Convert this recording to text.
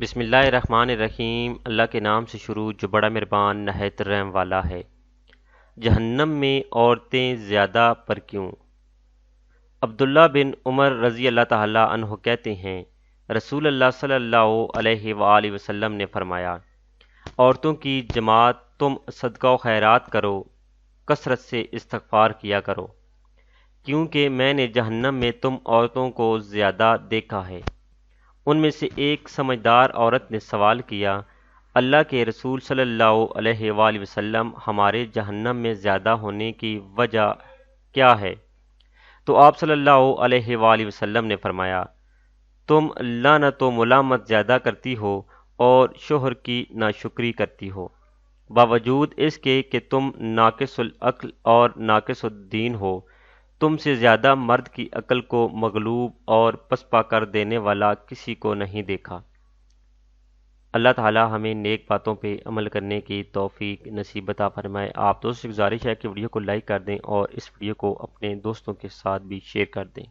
بسم اللہ الرحمن الرحیم۔ اللہ کے نام سے شروع جو بڑا مہربان نہایت رحم والا ہے۔ جہنم میں عورتیں زیادہ پر کیوں؟ عبداللہ بن عمر رضی اللہ تعالی عنہ کہتے ہیں، رسول اللہ صلی اللہ علیہ وآلہ وسلم نے فرمایا، عورتوں کی جماعت تم صدقہ و خیرات کرو، کثرت سے استغفار کیا کرو، کیونکہ میں نے جہنم میں تم عورتوں کو زیادہ دیکھا ہے۔ ان میں سے ایک سمجھدار عورت نے سوال کیا، اللہ کے رسول صلی اللہ علیہ وآلہ وسلم، ہمارے جہنم میں زیادہ ہونے کی وجہ کیا ہے؟ تو آپ صلی اللہ علیہ وآلہ وسلم نے فرمایا، تم لعنت و ملامت زیادہ کرتی ہو اور شوہر کی ناشکری کرتی ہو، باوجود اس کے کہ تم ناقص العقل اور ناقص الدین ہو۔ تم سے زیادہ مرد کی عقل کو مغلوب اور پسپا کر دینے والا کسی کو نہیں دیکھا۔ اللہ تعالی ہمیں نیک باتوں پہ عمل کرنے کی توفیق نصیب عطا فرمائے۔ آپ دوستوں سے گزارش ہے کہ ویڈیو کو لائک کر دیں اور اس ویڈیو کو اپنے دوستوں کے ساتھ بھی شیئر کر دیں۔